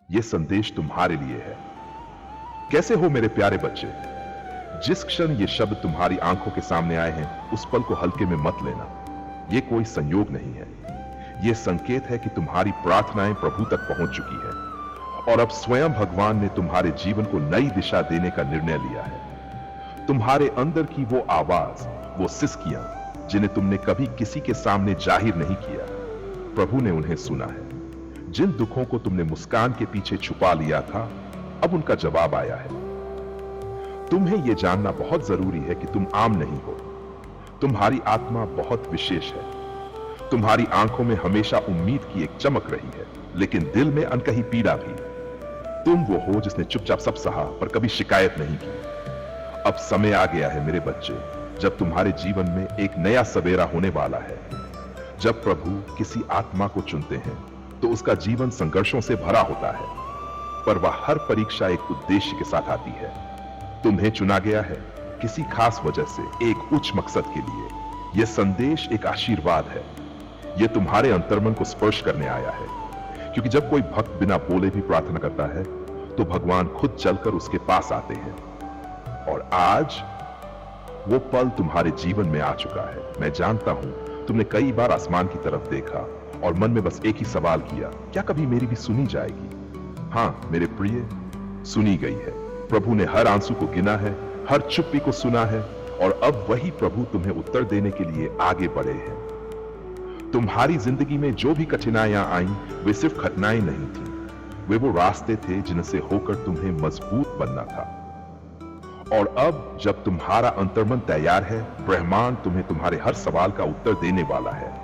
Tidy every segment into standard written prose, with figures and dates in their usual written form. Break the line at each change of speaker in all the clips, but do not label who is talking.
ये संदेश तुम्हारे लिए है। कैसे हो मेरे प्यारे बच्चे? जिस क्षण ये शब्द तुम्हारी आंखों के सामने आए हैं, उस पल को हल्के में मत लेना। ये कोई संयोग नहीं है, ये संकेत है कि तुम्हारी प्रार्थनाएं प्रभु तक पहुंच चुकी है और अब स्वयं भगवान ने तुम्हारे जीवन को नई दिशा देने का निर्णय लिया है। तुम्हारे अंदर की वो आवाज, वो सिसकियां जिन्हें तुमने कभी किसी के सामने जाहिर नहीं किया, प्रभु ने उन्हें सुना है। जिन दुखों को तुमने मुस्कान के पीछे छुपा लिया था, अब उनका जवाब आया है। तुम्हें यह जानना बहुत जरूरी है कि तुम आम नहीं हो। तुम्हारी आत्मा बहुत विशेष है। तुम्हारी आंखों में हमेशा उम्मीद की एक चमक रही है, लेकिन दिल में अनकही पीड़ा भी। तुम वो हो जिसने चुपचाप सब सहा पर कभी शिकायत नहीं की। अब समय आ गया है मेरे बच्चे, जब तुम्हारे जीवन में एक नया सवेरा होने वाला है। जब प्रभु किसी आत्मा को चुनते हैं तो उसका जीवन संघर्षों से भरा होता है, पर वह हर परीक्षा एक उद्देश्य के साथ आती है। तुम्हें चुना गया है किसी खास वजह से, एक उच्च मकसद के लिए। यह संदेश एक आशीर्वाद है। यह तुम्हारे अंतर्मन को स्पर्श करने आया है, क्योंकि जब कोई भक्त बिना बोले भी प्रार्थना करता है तो भगवान खुद चलकर उसके पास आते हैं। और आज वो पल तुम्हारे जीवन में आ चुका है। मैं जानता हूं तुमने कई बार आसमान की तरफ देखा और मन में बस एक ही सवाल किया, क्या कभी मेरी भी सुनी जाएगी? हां मेरे प्रिय, सुनी गई है। प्रभु ने हर आंसू को गिना है, हर चुप्पी को सुना है, और अब वही प्रभु तुम्हें उत्तर देने के लिए आगे बढ़े हैं। तुम्हारी जिंदगी में जो भी कठिनाइयां आईं, वे सिर्फ घटनाएं नहीं थी, वे वो रास्ते थे जिनसे होकर तुम्हें मजबूत बनना था। और अब जब तुम्हारा अंतर्मन तैयार है, ब्रह्मांड तुम्हें तुम्हारे हर सवाल का उत्तर देने वाला है।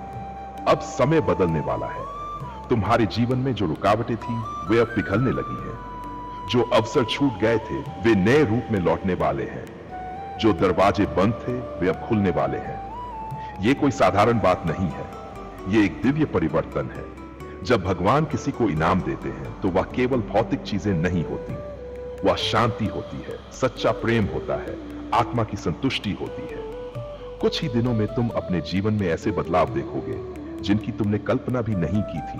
अब समय बदलने वाला है। तुम्हारे जीवन में जो रुकावटें थी, वे अब पिघलने लगी हैं। जो अवसर छूट गए थे, वे नए रूप में लौटने वाले हैं। जो दरवाजे बंद थे, वे अब खुलने वाले हैं। ये कोई साधारण बात नहीं है, ये एक दिव्य परिवर्तन है। जब भगवान किसी को इनाम देते हैं तो वह केवल भौतिक चीजें नहीं होती, वह शांति होती है, सच्चा प्रेम होता है, आत्मा की संतुष्टि होती है। कुछ ही दिनों में तुम अपने जीवन में ऐसे बदलाव देखोगे जिनकी तुमने कल्पना भी नहीं की थी।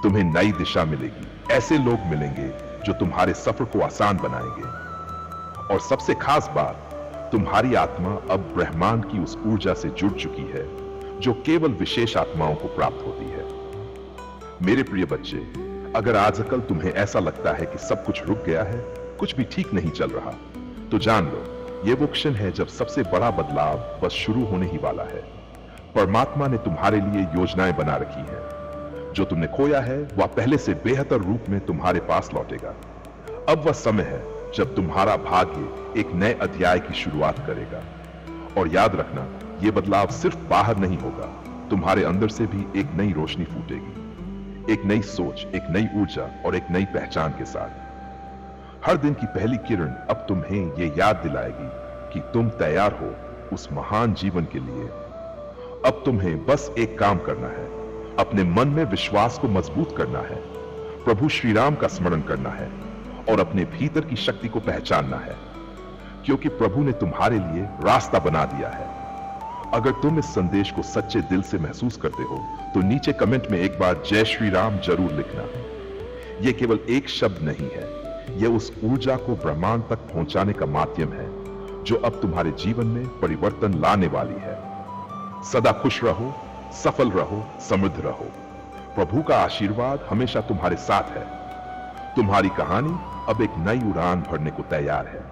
तुम्हें नई दिशा मिलेगी, ऐसे लोग मिलेंगे जो तुम्हारे सफर को आसान बनाएंगे। और सबसे खास बात, तुम्हारी आत्मा अब ब्रह्मांड की उस ऊर्जा से जुड़ चुकी है जो केवल विशेष आत्माओं को प्राप्त होती है। मेरे प्रिय बच्चे, अगर आजकल तुम्हें ऐसा लगता है कि सब कुछ रुक गया है, कुछ भी ठीक नहीं चल रहा, तो जान लो, यह वो क्षण है जब सबसे बड़ा बदलाव बस शुरू होने ही वाला है। परमात्मा ने तुम्हारे लिए योजनाएं बना रखी हैं। जो तुमने खोया है, वह पहले से बेहतर रूप में तुम्हारे पास लौटेगा। अब वह समय है जब तुम्हारा भाग्य एक नए अध्याय की शुरुआत करेगा। और याद रखना, यह बदलाव सिर्फ बाहर नहीं होगा, तुम्हारे अंदर से भी एक नई रोशनी फूटेगी, एक नई सोच, एक नई ऊर्जा और एक नई पहचान के साथ। हर दिन की पहली किरण अब तुम्हें यह याद दिलाएगी कि तुम तैयार हो उस महान जीवन के लिए। अब तुम्हें बस एक काम करना है, अपने मन में विश्वास को मजबूत करना है, प्रभु श्री राम का स्मरण करना है और अपने भीतर की शक्ति को पहचानना है, क्योंकि प्रभु ने तुम्हारे लिए रास्ता बना दिया है। अगर तुम इस संदेश को सच्चे दिल से महसूस करते हो तो नीचे कमेंट में एक बार जय श्री राम जरूर लिखना। यह केवल एक शब्द नहीं है, यह उस ऊर्जा को ब्रह्मांड तक पहुंचाने का माध्यम है जो अब तुम्हारे जीवन में परिवर्तन लाने वाली है। सदा खुश रहो, सफल रहो, समृद्ध रहो। प्रभु का आशीर्वाद हमेशा तुम्हारे साथ है। तुम्हारी कहानी अब एक नई उड़ान भरने को तैयार है।